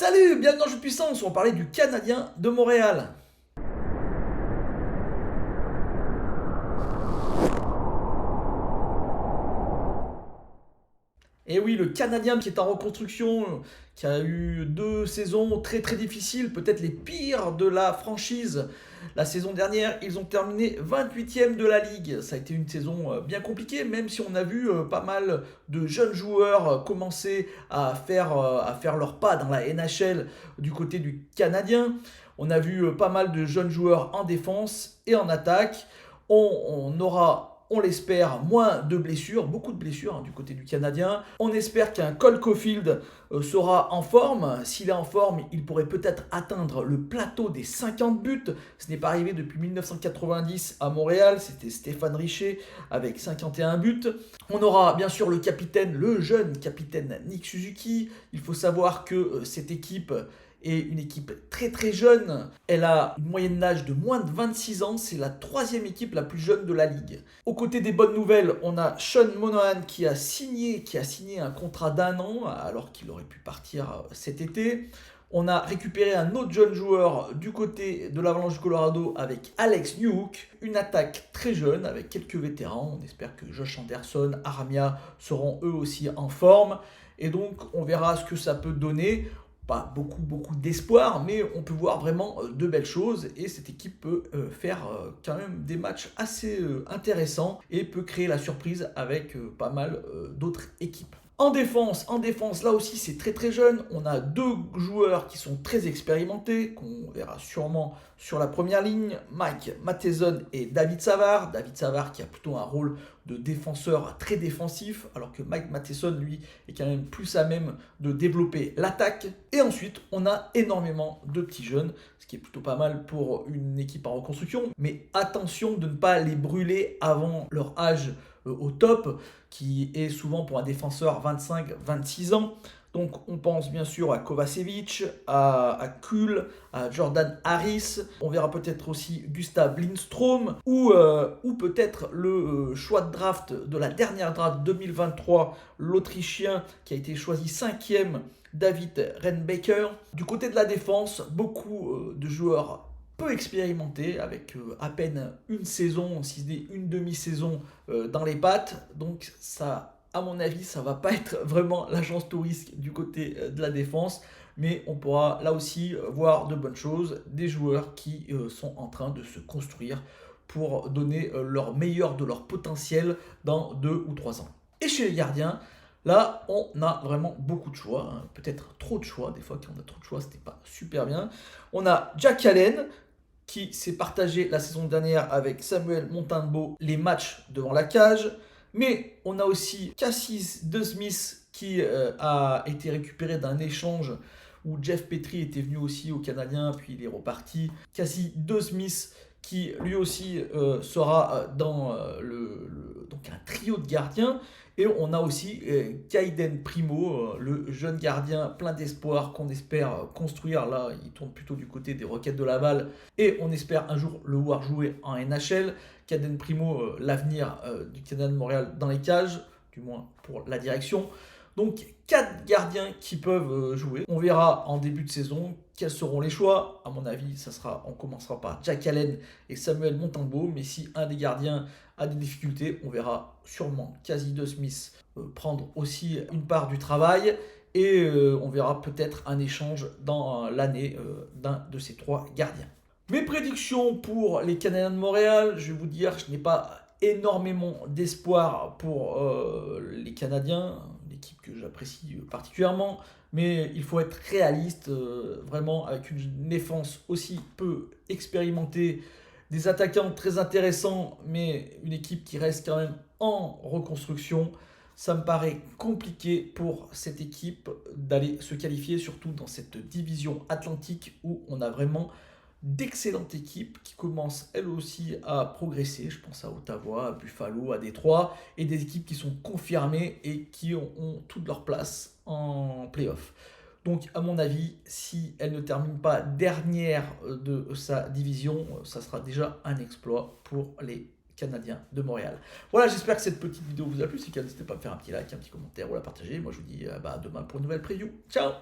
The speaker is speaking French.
Salut, bienvenue dans Jeux de Puissance, on va parler du Canadien de Montréal. Et oui, le Canadien qui est en reconstruction, qui a eu 2 saisons très difficiles, peut-être les pires de la franchise. La saison dernière, ils ont terminé 28e de la Ligue. Ça a été une saison bien compliquée, même si on a vu pas mal de jeunes joueurs commencer à faire leur pas dans la NHL du côté du Canadien. On a vu pas mal de jeunes joueurs en défense et en attaque. On aura, on l'espère, moins de blessures, beaucoup de blessures du côté du Canadien. On espère qu'un Cole Caulfield sera en forme. S'il est en forme, il pourrait peut-être atteindre le plateau des 50 buts. Ce n'est pas arrivé depuis 1990 à Montréal. C'était Stéphane Richer avec 51 buts. On aura bien sûr le capitaine, le jeune capitaine Nick Suzuki. Il faut savoir que cette équipe est une équipe très jeune. Elle a une moyenne d'âge de moins de 26 ans. C'est la 3e équipe la plus jeune de la ligue. Aux côtés des bonnes nouvelles, on a Sean Monahan qui a signé un contrat d'1 an alors qu'il aurait pu partir cet été. On a récupéré un autre jeune joueur du côté de l'Avalanche du Colorado avec Alex Newhook. Une attaque très jeune avec quelques vétérans. On espère que Josh Anderson, Aramia seront eux aussi en forme. Et donc on verra ce que ça peut donner. Pas beaucoup d'espoir, mais on peut voir vraiment de belles choses et cette équipe peut faire quand même des matchs assez intéressants et peut créer la surprise avec pas mal d'autres équipes. En défense, là aussi c'est très jeune. On a 2 joueurs qui sont très expérimentés, qu'on verra sûrement sur la première ligne, Mike Matheson et David Savard. David Savard qui a plutôt un rôle de défenseur très défensif, alors que Mike Matheson, lui, est quand même plus à même de développer l'attaque. Et ensuite, on a énormément de petits jeunes, ce qui est plutôt pas mal pour une équipe en reconstruction. Mais attention de ne pas les brûler avant leur âge au top, qui est souvent pour un défenseur 25-26 ans. Donc on pense bien sûr à Kovacevic, à Kuhl, à Jordan Harris. On verra peut-être aussi Gustav Lindstrom ou peut-être le choix de draft de la dernière draft 2023, l'Autrichien qui a été choisi 5e, David Reinbacher. Du côté de la défense, beaucoup de joueurs peu expérimentés avec à peine une saison, si ce n'est une demi-saison dans les pattes. Donc ça, à mon avis, ça va pas être vraiment l'agence touriste du côté de la défense, mais on pourra là aussi voir de bonnes choses, des joueurs qui sont en train de se construire pour donner leur meilleur de leur potentiel dans 2 ou 3 ans. Et chez les gardiens, là, on a vraiment beaucoup de choix, peut-être trop de choix. Des fois, quand on a trop de choix, c'était pas super bien. On a Jack Allen qui s'est partagé la saison dernière avec Samuel Montembeault les matchs devant la cage. Mais on a aussi Cassis DeSmith qui a été récupéré d'un échange où Jeff Petrie était venu aussi au Canadien, puis il est reparti. Cassis DeSmith qui lui aussi sera dans donc un trio de gardiens. Et on a aussi Kaiden Primo, le jeune gardien plein d'espoir qu'on espère construire. Là, il tourne plutôt du côté des Rockets de Laval. Et on espère un jour le voir jouer en NHL. Kaiden Primo, l'avenir du Canadien de Montréal dans les cages, du moins pour la direction. Donc 4 gardiens qui peuvent jouer. On verra en début de saison quels seront les choix. À mon avis, on commencera par Jack Allen et Samuel Montembeault. Mais si un des gardiens a des difficultés, on verra sûrement Casey DeSmith prendre aussi une part du travail. Et on verra peut-être un échange dans l'année d'un de ces 3 gardiens. Mes prédictions pour les Canadiens de Montréal, je vais vous dire, je n'ai pas énormément d'espoir pour les Canadiens, l'équipe que j'apprécie particulièrement, mais il faut être réaliste, vraiment avec une défense aussi peu expérimentée, des attaquants très intéressants, mais une équipe qui reste quand même en reconstruction. Ça me paraît compliqué pour cette équipe d'aller se qualifier, surtout dans cette division atlantique où on a vraiment d'excellentes équipes qui commencent elles aussi à progresser. Je pense à Ottawa, à Buffalo, à Détroit, et des équipes qui sont confirmées et qui ont toute leur place en play-off. Donc à mon avis, si elle ne termine pas dernière de sa division, ça sera déjà un exploit pour les Canadiens de Montréal. Voilà, j'espère que cette petite vidéo vous a plu. Si c'est le cas, n'hésitez pas à me faire un petit like, un petit commentaire ou à la partager. Moi je vous dis à demain pour une nouvelle preview. Ciao!